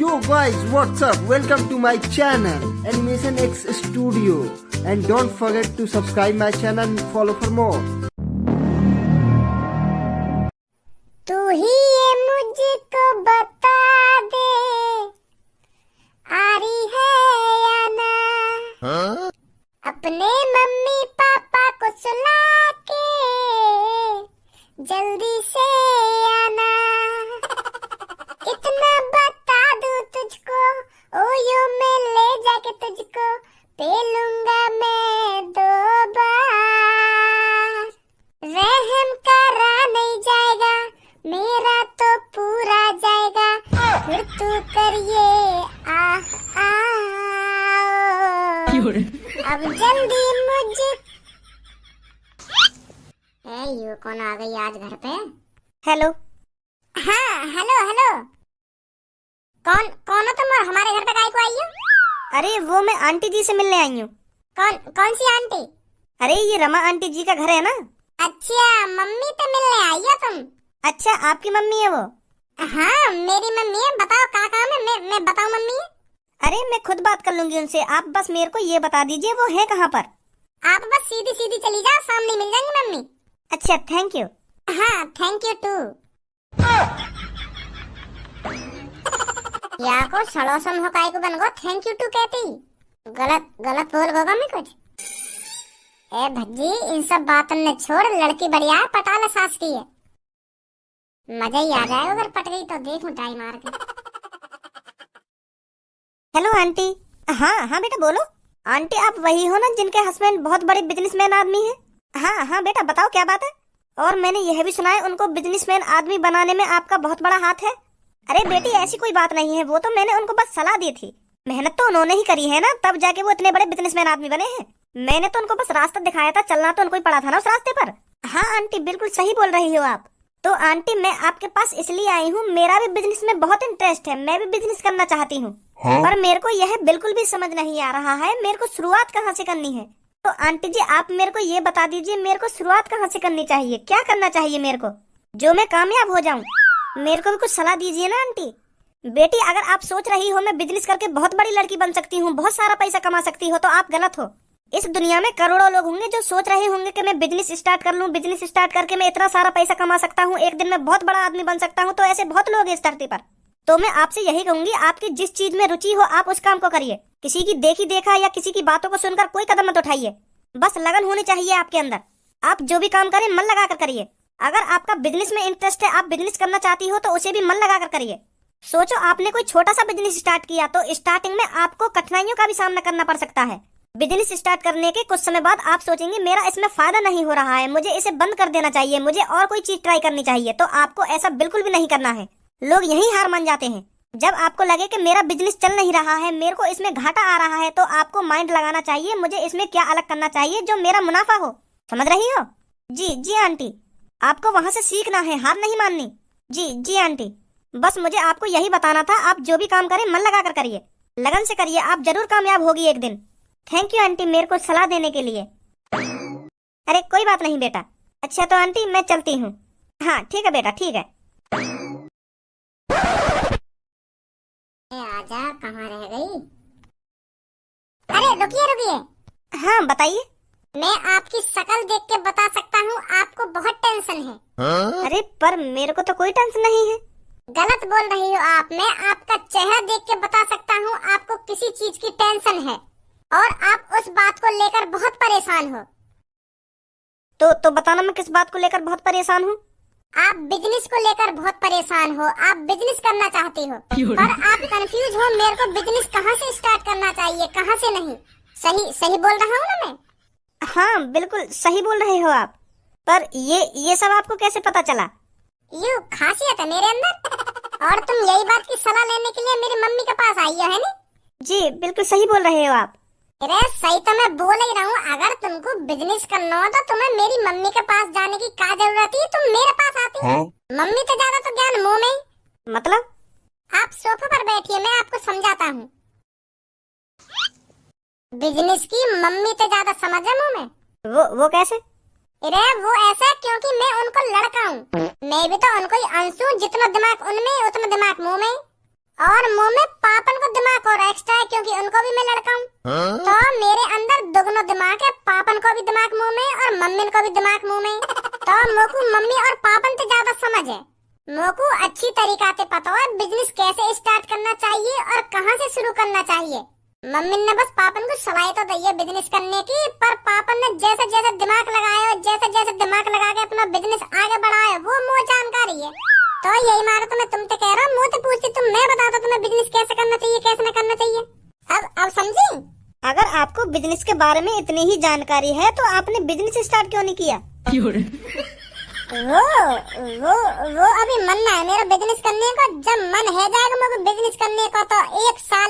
Yo guys, what's up? Welcome to my channel Animation X Studio and don't forget to subscribe my channel and follow for more. तू ही ये मुझको बता दे आ रही है या ना अपने मम्मी पापा को सुला के जल्दी से आना इतना बता दूं तुझको ओयो में ले जाके तुझको पे लूंगा मैं 2 बार रहम करा नहीं जाएगा मेरा तो पूरा जाएगा फिर तू करिए अब जल्दी मुझे यू कौन आ गई आज घर पे। हेलो हाँ हेलो हेलो कौन कौन हो तुम और हमारे घर पे काहे को आई हो। अरे वो मैं आंटी जी से मिलने आई हूँ। कौन सी आंटी। अरे ये रमा आंटी जी का घर है ना। अच्छा मम्मी से मिलने आई हो तुम। अच्छा आपकी मम्मी है वो। हाँ मेरी मम्मी है। बताओ क्या काम है। मैं बताऊं मम्मी है। अरे मैं खुद बात कर लूंगी उनसे। आप बस मेरे को ये बता दीजिए वो है कहाँ पर। आप बस सीधी सीधी चली जाओ सामने मिल जाएंगी मम्मी। अच्छा थैंक यू। हाँ थैंक यू टू। या को सड़ोसम हो काय को बन गो थैंक यू टू कहती। गलत बोल गोगा मैं कुछ। ए भज्जी इन सब बातों ने छोड़ लड़की बढ़िया है पटाला सास की है। मजा ही आ जाए अगर पट गई तो देखूं टाइम मार के। Hello aunty. हाँ बेटा बोलो। आंटी आप वही हो ना जिनके हस्बैंड बहुत बड़े बिजनेसमैन आदमी है। हाँ बेटा बताओ क्या बात है। और मैंने यह भी सुना है उनको बिजनेसमैन आदमी बनाने में आपका बहुत बड़ा हाथ है। अरे बेटी ऐसी कोई बात नहीं है। वो तो मैंने उनको बस सलाह दी थी। मेहनत तो उन्होंने ही करी है ना तब जाके वो इतने बड़े बिजनेसमैन आदमी बने हैं। मैंने तो उनको बस रास्ता दिखाया था। चलना तो उनको ही पड़ा था ना उस रास्ते पर। हाँ आंटी बिल्कुल सही बोल रही हो आप। तो आंटी मैं आपके पास इसलिए आई हूँ मेरा भी बिजनेस में बहुत इंटरेस्ट है। मैं भी बिजनेस करना चाहती हूँ। पर मेरे को यह बिल्कुल भी समझ नहीं आ रहा है मेरे को शुरुआत कहाँ से करनी है। तो आंटी जी आप मेरे को ये बता दीजिए मेरे को शुरुआत कहाँ से करनी चाहिए। क्या करना चाहिए मेरे को जो मैं कामयाब हो जाऊँ। मेरे को भी कुछ सलाह दीजिए ना आंटी। बेटी अगर आप सोच रही हो मैं बिजनेस करके बहुत बड़ी लड़की बन सकती हूँ बहुत सारा पैसा कमा सकती हो तो आप गलत हो। इस दुनिया में करोड़ों लोग होंगे जो सोच रहे होंगे कि मैं बिजनेस स्टार्ट कर लूं। बिजनेस स्टार्ट करके मैं इतना सारा पैसा कमा सकता हूं एक दिन में बहुत बड़ा आदमी बन सकता हूं। तो ऐसे बहुत लोग हैं इस धरती पर। तो मैं आपसे यही कहूंगी आपकी जिस चीज में रुचि हो आप उस काम को करिए। किसी की देखी देखा या किसी की बातों को सुनकर कोई कदम मत उठाइए। बस लगन होनी चाहिए आपके अंदर। आप जो भी काम करें मन लगा कर करिए। अगर आपका बिजनेस में इंटरेस्ट है आप बिजनेस करना चाहती हो तो उसे भी मन लगा कर करिए। सोचो आपने कोई छोटा सा बिजनेस स्टार्ट किया तो स्टार्टिंग में आपको कठिनाइयों का भी सामना करना पड़ सकता है। बिजनेस स्टार्ट करने के कुछ समय बाद आप सोचेंगे मेरा इसमें फायदा नहीं हो रहा है मुझे इसे बंद कर देना चाहिए मुझे और कोई चीज ट्राई करनी चाहिए। तो आपको ऐसा बिल्कुल भी नहीं करना है। लोग यही हार मान जाते हैं। जब आपको लगे कि मेरा बिजनेस चल नहीं रहा है मेरे को इसमें घाटा आ रहा है तो आपको माइंड लगाना चाहिए मुझे इसमें क्या अलग करना चाहिए जो मेरा मुनाफा हो। समझ रही हो। जी आंटी आपको वहाँ से सीखना है हार नहीं माननी। जी आंटी बस मुझे आपको यही बताना था। आप जो भी काम करें मन लगा कर करिए लगन से करिए आप जरूर कामयाब होगी एक दिन। थैंक यू आंटी मेरे को सलाह देने के लिए। अरे कोई बात नहीं बेटा। अच्छा तो आंटी मैं चलती हूँ। हाँ ठीक है बेटा ठीक है। आजा कहाँ रह गई। अरे रुकिए। हाँ बताइए। मैं आपकी शक्ल देख के बता सकता हूँ आपको बहुत टेंशन है। अरे पर मेरे को तो कोई टेंशन नहीं है। गलत बोल रही हो आप। मैं आपका चेहरा देख के बता सकता हूँ आपको किसी चीज की टेंशन है और आप उस बात को लेकर बहुत परेशान हो। तो बताना मैं किस बात को लेकर बहुत परेशान हूँ। आप बिजनेस को लेकर बहुत परेशान हो। आप बिजनेस करना चाहती हो पर आप कंफ्यूज हो मेरे को बिजनेस कहाँ से स्टार्ट करना चाहिए कहाँ से नहीं। सही बोल रहा हूँ ना मैं। हाँ बिल्कुल सही बोल रहे हो आप। पर ये सब आपको कैसे पता चला। यू खासियत है मेरे अंदर और तुम यही बात की सलाह लेने के लिए मेरी मम्मी के पास आई हो है ना। जी बिल्कुल सही बोल रहे हो आप। अरे सही तो मैं बोल ही रहा हूँ। अगर तुमको बिजनेस करना हो तो तुम्हें मेरी मम्मी के पास जाने की क्या जरूरत है। तुम मेरे पास आती हो। मम्मी तो ज्यादा तो ज्ञान मुंह में। मतलब आप सोफे पर बैठिए मैं आपको समझाता हूँ। बिजनेस की मम्मी तो ज्यादा समझ है मुंह में। वो कैसे। अरे वो ऐसा है क्योंकि मैं उनको लड़का हूँ। मैं भी तो उनको ही अंश हूँ। जितना दिमाग उनमें उतना दिमाग मुंह में और मुंह में लड़का हूँ, तो मेरे अंदर दोनों दिमाग है, पापन को भी दिमाग मुंह में और मम्मी को भी दिमाग मुंह में। तो मोकू मम्मी और पापन से ज्यादा समझ है। मोकू अच्छी तरीका से पता है बिजनेस कैसे स्टार्ट करना चाहिए और कहाँ से शुरू करना चाहिए। मम्मी ने बस पापन को सलाह तो दी है बिजनेस करने की, पर पापन ने जैसे जैसे दिमाग लगाया और जैसे जैसे दिमाग लगा के अपना बिजनेस आगे बढ़ाया वो मुझे जानकारी है। तो यही मारो तो मैं तुमसे कह रहा हूँ, मुझे पूछती तुम, मैं बताता तुम्हें बिजनेस कैसे करना चाहिए कैसे न करना चाहिए। अब समझी? अगर आपको बिजनेस के बारे में इतनी ही जानकारी है तो आपने बिजनेस स्टार्ट क्यों नहीं किया? वो अभी मन ना है मेरा बिजनेस करने का। जब मन है जाएगा मेरे बिजनेस करने का तो एक साल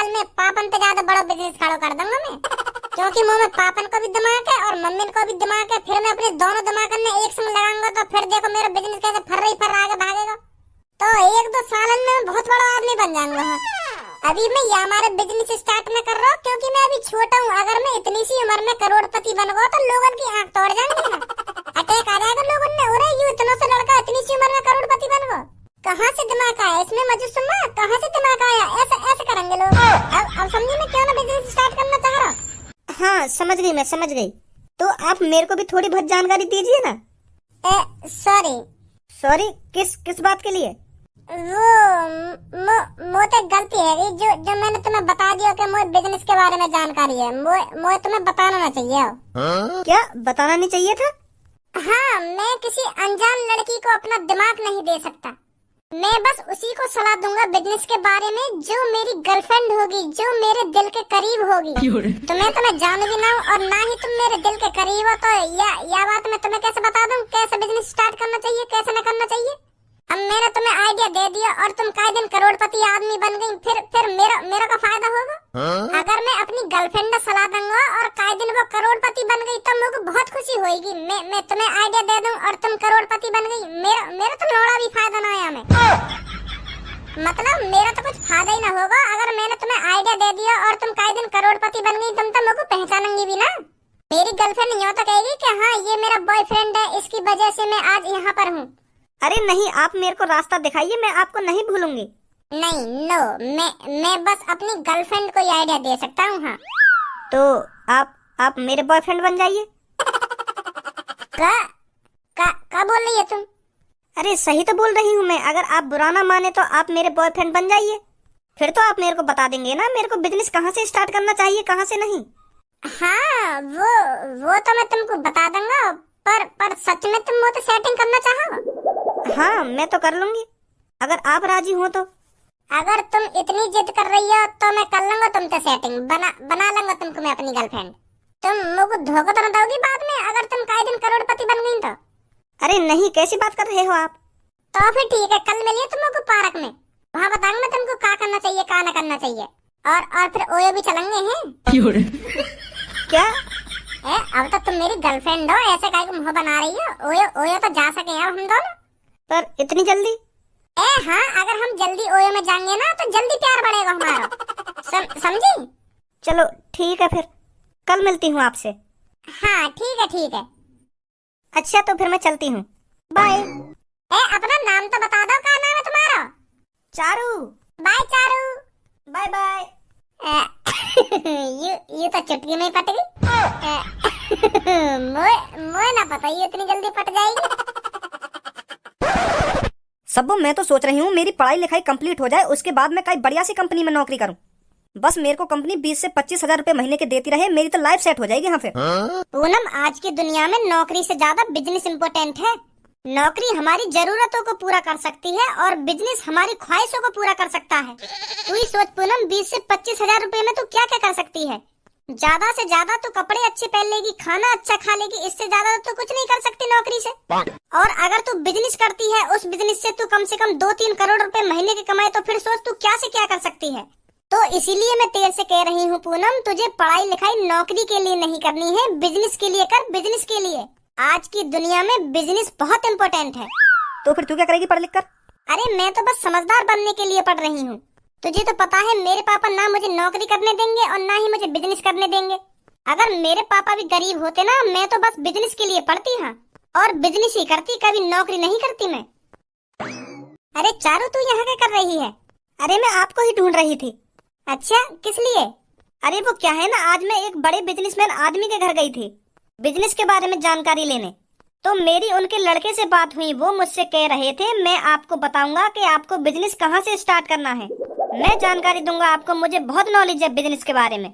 में पापन पे ज्यादा बड़ा बिजनेस खड़ा कर दूंगा मैं, क्योंकि मुंह में पापन को भी दिमाग है और मम्मी को भी दिमाग है। फिर मैं अपने दोनों दिमाग में एक संग लगाऊंगा तो फिर देखो मेरा बिजनेस कैसे फर्र आगे भागेगा। तो 1-2 साल में मैं बहुत बड़ा आदमी बन जाऊंगा। अभी मैं ये हमारा बिजनेस स्टार्ट में कर रहा हूँ क्योंकि मैं अभी छोटा हूँ। अगर मैं इतनी सी उम्र में करोड़पति बन गया तो लोगों की आंख तोड़ जाएंगे, अटैक आ जाएगा लोगों ने। अरे यू इतना सा लड़का इतनी सी उम्र में करोड़पति बन गया, कहाँ से दिमाग आया इसमें? मुझे सुनना, कहाँ से दिमाग आया? ऐसे करेंगे लोग। अब समझी मैं क्यों ना बिजनेस स्टार्ट करना चाह रहा हूँ। हाँ समझ गई, मैं समझ गई। तो आप मेरे को भी थोड़ी बहुत जानकारी दीजिए ना। सॉरी किस बात के लिए? वो तो गलती है जो मैंने तुम्हें बता दिया कि मुझे बिजनेस के बारे में जानकारी है, मुझे तुम्हें बताना ना चाहिए। क्या बताना नहीं चाहिए था? हाँ, मैं किसी अनजान लड़की को अपना दिमाग नहीं दे सकता। मैं बस उसी को सलाह दूंगा बिजनेस के बारे में जो मेरी गर्लफ्रेंड होगी, जो मेरे दिल के करीब होगी। तुम्हें जान भी ना हो और ना ही तुम मेरे दिल के करीब हो, तो या बात मैं तुम्हें कैसे बता दूं कैसे बिजनेस स्टार्ट करना चाहिए कैसे न करना चाहिए। अब मैंने तुम्हें आइडिया दे दिया और तुम कई दिन करोड़पति आदमी बन गई, फिर मेरा का फायदा होगा? अगर मैं अपनी गर्लफ्रेंड को सलाह दूंगा और कई दिन वो करोड़पति बन गई तो मुझे बहुत खुशी होगी। मैं तुम्हें आइडिया दे दूं और तुम करोड़पति बन गई, मेरा तो थोड़ा भी फायदा ना आया। मतलब मेरा तो कुछ फायदा ही ना होगा। अगर मैंने तुम्हें आइडिया दे दिया और तुम कई दिन करोड़पति बन गई, तुम तो मुझे पहचानेंगी भी ना। मेरी गर्लफ्रेंड यूँ तो कहेगी कि हाँ ये मेरा बॉयफ्रेंड है, इसकी वजह से मैं आज यहाँ पर हूँ। अरे नहीं, आप मेरे को रास्ता दिखाइए, मैं आपको नहीं भूलूंगी। नहीं, नो, मैं बस अपनी गर्लफ्रेंड को आइडिया दे सकता हूँ। हाँ तो आप मेरे बॉयफ्रेंड बन जाइए। क्या बोल रही है तुम? अरे सही तो बोल रही हूँ मैं। अगर आप बुरा ना माने तो आप मेरे बॉयफ्रेंड बन जाइए, फिर तो आप मेरे को बता देंगे ना मेरे को बिजनेस कहाँ से स्टार्ट करना चाहिए कहाँ से नहीं। हाँ वो तो मैं तुमको बता दूंगा, पर सच में तुम वो तो सेटिंग करना चाहो? हाँ मैं तो कर लूंगी अगर आप राजी हो तो। अगर तुम इतनी जिद कर रही हो तो मैं कर लूंगा तुमसे सेटिंग, बना लूंगा तुमको मैं अपनी गर्लफ्रेंड। तुम मुझको धोखा तो न दोगी बाद में अगर तुम कई दिन करोड़पति बन गई तो? अरे नहीं, कैसी बात कर रहे हो आप? तो फिर ठीक है, कल मिलिए तुमको पार्क में, वहाँ बताऊंगा मैं तुमको क्या करना चाहिए क्या न करना चाहिए। और फिर ओयो भी चलेंगे हैं। क्या? अब तो तुम मेरी गर्लफ्रेंड हो, ऐसे काहे को मुंह बना रही हो? ओयो तो जा सके अब हम दोनों। पर इतनी जल्दी? हाँ, अगर हम जल्दी ओयो में जाएंगे ना तो जल्दी प्यार बढ़ेगा हमारा। समझी? चलो ठीक है, फिर कल मिलती हूँ आपसे। हाँ ठीक है। अच्छा तो फिर मैं चलती हूँ, बाय। अपना नाम तो बता दो, क्या नाम है तुम्हारा? Charu. Bye Charu. Bye bye. ये तो चुटकी में पट गई। मोए ना पता ये इतनी जल्दी पट जाएगी। सब्बो मैं तो सोच रही हूँ मेरी पढ़ाई लिखाई कंप्लीट हो जाए, उसके बाद मैं कई बढ़िया सी कंपनी में नौकरी करूँ। बस मेरे को कंपनी 20 से 25 हजार रुपए महीने के देती रहे, मेरी तो लाइफ सेट हो जाएगी। हाँ फिर पूनम, आज की दुनिया में नौकरी से ज्यादा बिजनेस इम्पोर्टेंट है। नौकरी हमारी जरूरतों को पूरा कर सकती है और बिजनेस हमारी ख्वाहिशों को पूरा कर सकता है। तू ही सोच पूनम, 20 से 25 हजार रुपए में तू क्या क्या कर सकती है? ज्यादा से ज्यादा तू कपड़े अच्छे पहन लेगी, खाना अच्छा खा लेगी, इससे ज्यादा तो कुछ नहीं कर सकती नौकरी से। और अगर तू बिजनेस करती है, उस बिजनेस से तू कम से कम 2-3 करोड़ रुपए महीने के कमाए, तो फिर सोच तू क्या से क्या कर सकती है। तो इसीलिए मैं तेरे से कह रही हूँ पूनम, तुझे पढ़ाई लिखाई नौकरी के लिए नहीं करनी है, बिजनेस के लिए कर, बिजनेस के लिए। आज की दुनिया में बिजनेस बहुत इम्पोर्टेंट है। तो फिर तू क्या करेगी पढ़ लिख कर? अरे मैं तो बस समझदार बनने के लिए पढ़ रही हूँ। तुझे तो पता है मेरे पापा ना मुझे नौकरी करने देंगे और ना ही मुझे बिजनेस करने देंगे। अगर मेरे पापा भी गरीब होते ना, मैं तो बस बिजनेस के लिए पढ़ती। हाँ, और बिजनेस ही करती, कभी नौकरी नहीं करती मैं। अरे चारू, तू यहाँ क्या कर रही है? अरे मैं आपको ही ढूंढ रही थी। अच्छा, किस लिए? अरे वो क्या है ना, आज मैं एक बड़े बिजनेसमैन आदमी के घर गई थी बिजनेस के बारे में जानकारी लेने। तो मेरी उनके लड़के से बात हुई। वो मुझसे कह रहे थे मैं आपको बताऊंगा कि आपको बिजनेस कहाँ से स्टार्ट करना है, मैं जानकारी दूंगा आपको, मुझे बहुत नॉलेज है बिजनेस के बारे में।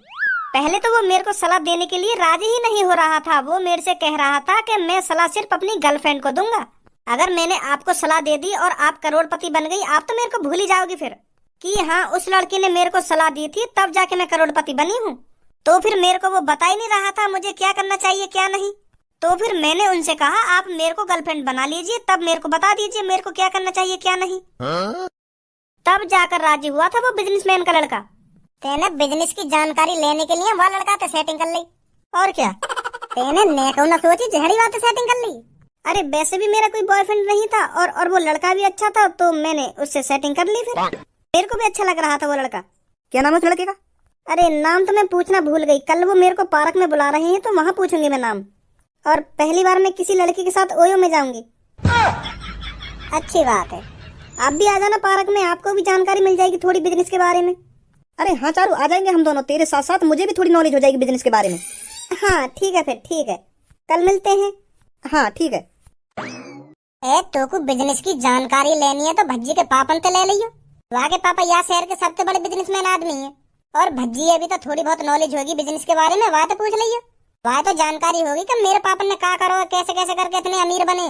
पहले तो वो मेरे को सलाह देने के लिए राजी ही नहीं हो रहा था। वो मेरे से कह रहा था कि मैं सलाह सिर्फ अपनी गर्लफ्रेंड को दूंगा। अगर मैंने आपको सलाह दे दी और आप करोड़पति बन गई, आप तो मेरे को भूल ही जाओगी फिर कि हाँ उस लड़की ने मेरे को सलाह दी थी, तब जाके मैं करोड़पति बनी हूँ। तो फिर मेरे को वो बता ही नहीं रहा था मुझे क्या करना चाहिए क्या नहीं। तो फिर मैंने उनसे कहा आप मेरे को गर्लफ्रेंड बना लीजिए, तब मेरे को बता दीजिए मेरे को क्या करना चाहिए क्या नहीं। तब जाकर राजी हुआ था वो बिजनेसमैन का लड़का। तेने बिजनेस की जानकारी लेने के लिए वो लड़का तो सेटिंग कर ली, और क्या तेने नेको न सोची जहरी बात सेटिंग कर ली। अरे वैसे भी मेरा कोई बॉयफ्रेंड नहीं था और वो लड़का भी अच्छा था, तो मैंने उससे सेटिंग कर ली। फिर मेरे को भी अच्छा लग रहा था वो लड़का। क्या नाम है उस लड़के का? अरे नाम तो मैं पूछना भूल गई, कल वो मेरे को पार्क में बुला रहे हैं तो वहाँ पूछूंगी मैं नाम। और पहली बार मैं किसी लड़की के साथ ओयो में जाऊंगी। अच्छी बात है, आप भी आ जाना पार्क में, आपको भी जानकारी मिल जाएगी थोड़ी बिजनेस के बारे में। अरे हाँ चारू, आ जाएंगे हम दोनों, तेरे साथ साथ मुझे भी थोड़ी नॉलेज हो जाएगी बिजनेस के बारे में। हाँ ठीक है, फिर ठीक है, कल मिलते हैं। हाँ ठीक है। ए तो को बिजनेस की जानकारी लेनी है तो भज्जी के पापन ते ले लियो। वहाँ के पापा यहाँ शहर के सबसे बड़े बिजनेसमैन आदमी है, और भज्जी अभी तो थोड़ी बहुत नॉलेज होगी बिजनेस के बारे में, वहाँ तो पूछ लियो। वहाँ तो जानकारी होगी कि मेरे पापा ने क्या करो, कैसे कैसे करके इतने अमीर बने।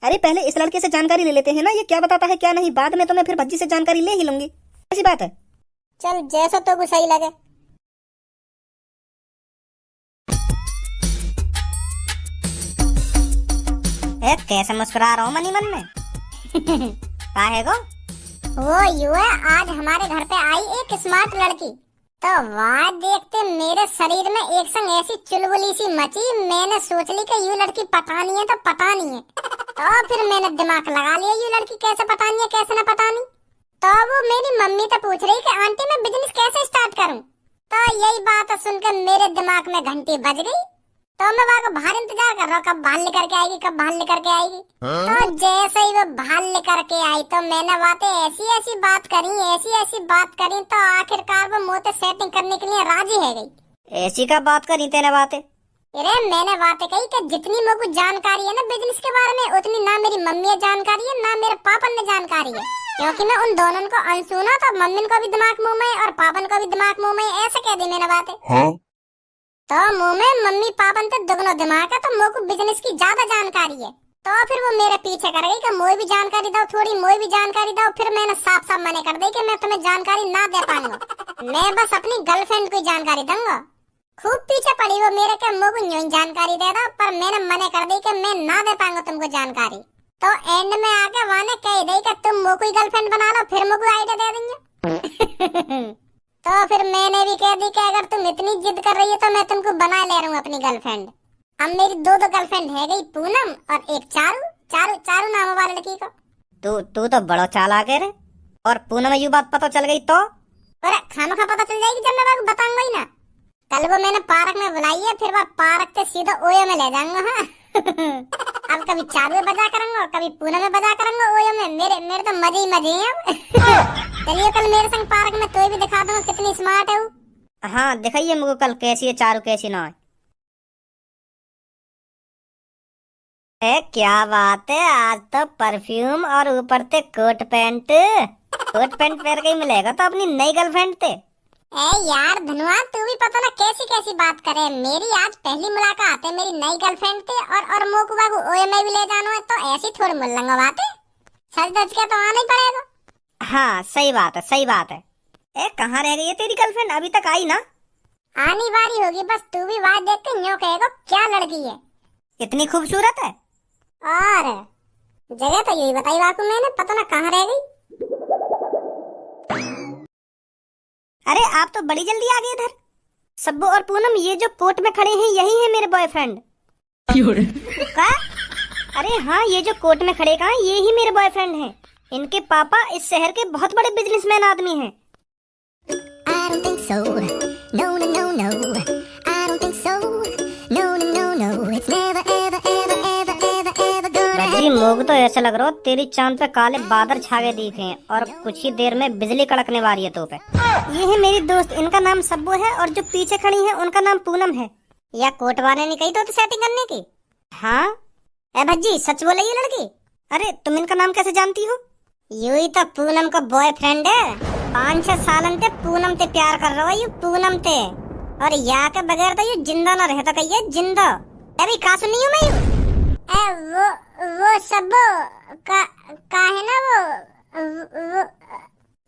अरे पहले इस लड़के से जानकारी ले लेते हैं ना, ये क्या बताता है क्या नहीं, बाद में तो मैं फिर भज्जी से जानकारी ले ही लूंगी। ऐसी बात है। चल जैसा तो को सही लगे। कैसे मुस्कुरा रहा हूँ मनी मन में काहे गो? वो यू है, आज हमारे घर पे आई एक स्मार्ट लड़की, तो वहाँ देखते मेरे शरीर में एक संग ऐसी चुलबुली सी मची, मैंने सोच ली कि यू लड़की पटानी है तो पटानी है। तो फिर मैंने दिमाग लगा लिया यू लड़की कैसे पटानी है कैसे न पटानी। तो वो मेरी मम्मी तो पूछ रही कि आंटी मैं बिजनेस कैसे स्टार्ट करूं। तो यही बात सुनकर मेरे दिमाग में घंटी बज गई। तो मैं वहाँ को बाहर इंतजार कर रहा हूँ कब बाहर लेकर के आएगी, कब बाहर लेकर के आएगी। तो जैसे ही वो बाहर लेकर के आई तो मैंने बातें ऐसी ऐसी बात करी, ऐसी ऐसी बात करी, तो आखिरकार वो मुझसे सेटिंग करने के लिए राजी है गई। ऐसी का बात करी तेने बातें? अरे मैंने बातें कही कि जितनी मेरे को जानकारी है ना बिजनेस के बारे में, उतनी ना मेरी मम्मी ने जानकारी है ना मेरे पापा ने जानकारी है, क्योंकि मैं उन दोनों को अनसुना तो मम्मी को भी दिमाग मुंह में और पापन को भी दिमाग मुंह में, ऐसे कह दी मैंने बातें। तो मुंह में मम्मी पापन तो दुगनो दिमाग है, तो मुझ को बिजनेस की ज्यादा जानकारी है। तो फिर वो मेरे पीछे कर गई कि मोई भी जानकारी दो, थोड़ी मोई भी जानकारी दो। फिर मैंने साफ साफ मने कर दी कि मैं तुम्हें जानकारी ना दे पाऊंगा, मैं बस अपनी गर्लफ्रेंड को जानकारी दूंगा। खूब पीछे पड़ी वो मेरे के, मुझ को यूं जानकारी दे दो, पर मैंने मने कर दी कि मैं ना दे पाऊंगा तुमको जानकारी। तो एंड में आके वहाँ ने कह दी कि तुम मुझ को गर्लफ्रेंड बना लो, फिर मुझ को आइडिया दे देंगे। तो फिर मैंने भी कह दी कि अगर तुम इतनी जिद कर रही हो तो मैं तुमको बना ले रहा हूँ अपनी गर्लफ्रेंड। अब मेरी दो गर्लफ्रेंड है गई, पूनम और एक चारू। चारू नाम वाली लड़की को। तू तो बड़ा चालाक है रे। और पूनम में यू बात पता चल गई तो? अरे खामखा पता चल जाएगी जब मैं आपको बताऊंगा ही ना। कल वो मैंने पार्क में बुलाई है, फिर वह पार्क से सीधा ओयो में ले जाऊंगा। हाँ। अब कभी चारू में बजा करूंगा और कभी पूनम में बजा करूंगा ओयो में। मेरे तो मजे ही मजे हैं अब। चलिए कल मेरे संग पार्क में तो भी दिखा दूंगा कितनी स्मार्ट है वो। हाँ दिखाइए मुझे कल कैसी है चारू कैसी ना है। क्या बात है, आज तो परफ्यूम और ऊपर से कोट पैंट पहन के ही मिलेगा तो अपनी नई गर्लफ्रेंड थे। ए यार धनुआ, तू भी पता ना कैसी कैसी बात करे। मेरी आज पहली मुलाकात है मेरी नई गर्लफ्रेंड थे, और मोकुबा को ओए में भी ले जाना है, तो ऐसी थोड़ी मुल्लंगा बात है। सच दच के तो आना ही पड़ेगा। हाँ सही बात है सही बात है। ए कहाँ रह गई है तेरी गर्लफ्रेंड, अभी तक आई ना? आनी बारी होगी, बस तू भी बात देख के न्यों कहेगा क्या लड़की है, इतनी खूबसूरत है। और जगह तो यही बताई बाकू मैंने, पता ना कहाँ रह गई। अरे आप तो बड़ी जल्दी आ गए इधर। सब्बू और पूनम ये जो कोर्ट में खड़े हैं यही है मेरे बॉयफ्रेंड। क्या? अरे हाँ ये जो कोर्ट में खड़े कहाँ, ये ही मेरे बॉयफ्रेंड हैं। इनके पापा इस शहर के बहुत बड़े बिजनेसमैन आदमी हैं। I don't think so. No, no, no, no. I don't think so. No, no, no, no. It's never, ever, ever, ever, ever, ever gonna happen. भाई मोग तो ऐसे लग रहा हो तेरी चांद पे काले बादल छावे दिखे हैं और कुछ ही देर में बिजली कड़कने वाली है तो पे। ये है मेरी दोस्त, इनका नाम सब्बू है और जो पीछे खड़ी है उनका नाम पूनम है। या कोट वाले ने कही तो सेटिंग करने की। हाँ ए भज्जी सच बोले ये लड़की। अरे तुम इनका नाम कैसे जानती हो? यू ही तो पूनम का बॉयफ्रेंड है। 5-6 सालन ते पूनम ते प्यार कर रहा है यू पूनम ते। और या के बगैर तो यू जिंदा ना रहता कही जिंदा। अभी का सुनी हूँ मैं यू वो सब का है ना वो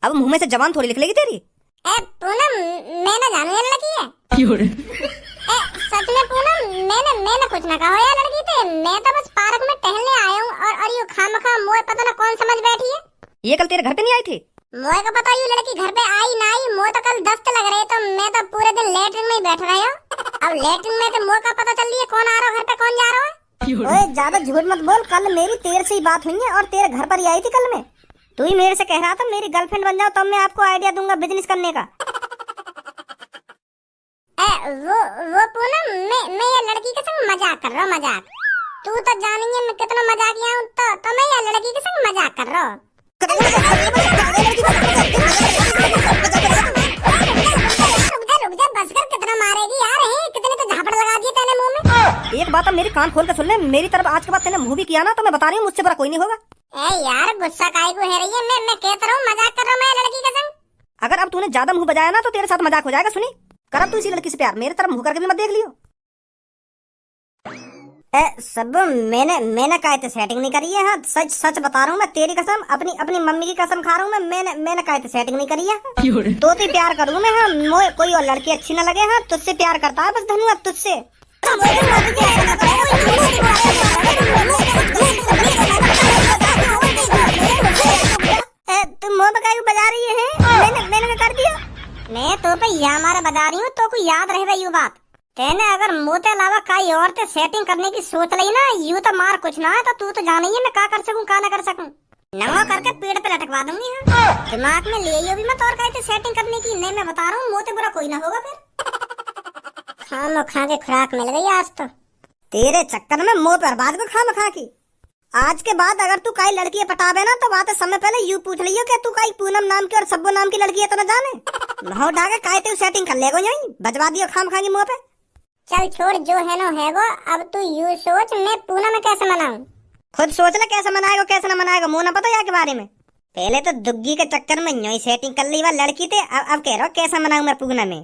अब मुंह में से जबान थोड़ी निकलेगी तेरी। पूनम मैं ना जानू ये लड़की है। सच में पूनम मैंने कुछ ना कहा यार लड़की थे। मैं तो बस पार्क में टहलने आया हूँ और ये खामखा मोए पता ना कौन समझ बैठी है। ये कल तेरे घर पे नहीं आई थी? मोए को पता ये लड़की घर पे आई ना आई। मोए तो कल दस्त लग रहे तो मैं तो पूरे दिन लेटरिन में ही बैठ रहा हूँ। अब लेटरिन में तो मोए का पता चल रही है कौन आ रहा है घर पे कौन जा रहा है। ओए ज्यादा झूठ मत बोल, कल मेरी तेरे से ही बात हुई है और तेरे घर पर ही आई थी कल मैं। तू ही मेरे से कह रहा था मेरी गर्लफ्रेंड बन जाओ तब मैं आपको आइडिया दूंगा बिजनेस करने का। वो पूनम मैं ये लड़की के संग मजाक कर रहा हूँ मजाक। तू तो जानेंगे मैं कितना मजाकिया हूँ तो मैं ये लड़की के संग मजाक कर रहा हूँ। रुक जा बस कर कितना मारेगी यार। कितने तो झापड़ लगा दिए तेने मुंह में। एक बात अब मेरी कान खोल कर सुन ले, मेरी तरफ आज के बाद तेने मुंह भी किया ना तो मैं बता रही हूँ मुझसे बड़ा कोई नहीं होगा। यार गुस्सा काहे को है रही है। मैं कहता रहा हूँ मजाक कर रहा हूँ मैं लड़की के संग। अगर अब तूने ज्यादा मुंह बजाया ना तो तेरे साथ मजाक हो जाएगा। सुनी कर अब तू इसी लड़की से प्यार, मेरी तरफ मुंह करके भी मत देख लियो। सब मैंने काहे सेटिंग नहीं करी है। हाँ सच सच बता रहा हूँ मैं तेरी कसम, अपनी मम्मी की कसम खा रहा हूँ मैं। मैंने काहे सेटिंग नहीं करी है। तो भी प्यार करूँ मैं। हाँ मोए कोई और लड़की अच्छी न लगे। हाँ तुझसे प्यार करता है बस धनुआ तुझसे। तुम मोह बकायू बजा रही है। मैंने कर दिया। मैं तो पे या मारा बजा रही हूँ तो कोई याद रहे यू बात। तेने अगर मोते अलावा कई और ते सेटिंग करने की सोच ली ना यू तो मार कुछ ना है तो तू तो जान ही है मैं का कर सकूं का ना कर सकूं। नंगा करके पेड़ पे लटकवा दूंगी। हाँ दिमाग में ले यो भी मत और कहीं सेटिंग करने की। नहीं मैं बता रहा हूँ मोते बुरा कोई ना होगा फिर। खाम खा के खुराक मिल गई आज तो। तेरे चक्कर में मोह पर बात को खाम खा की। आज के बाद अगर तू कई लड़की पटावे ना तो बात समय पहले यू पूछ लियो कि तू कई पूनम नाम की और सब्बू नाम की लड़की है तो न जाने। नहा उठा के काहे तू सेटिंग कर लेगो यहीं बजवा दियो खाम खाएंगी मुंह पे। चल छोड़ जो है नो है गो। अब तू यू सोच मैं पूनम में कैसे मनाऊं। खुद सोच ले कैसे मनाएगा कैसे न मनाएगा। मुंह न पता या के बारे में। पहले तो दुग्गी के चक्कर में यही सेटिंग कर ली वह लड़की थे। अब कह रहा कैसे मनाऊं मैं पूनम में।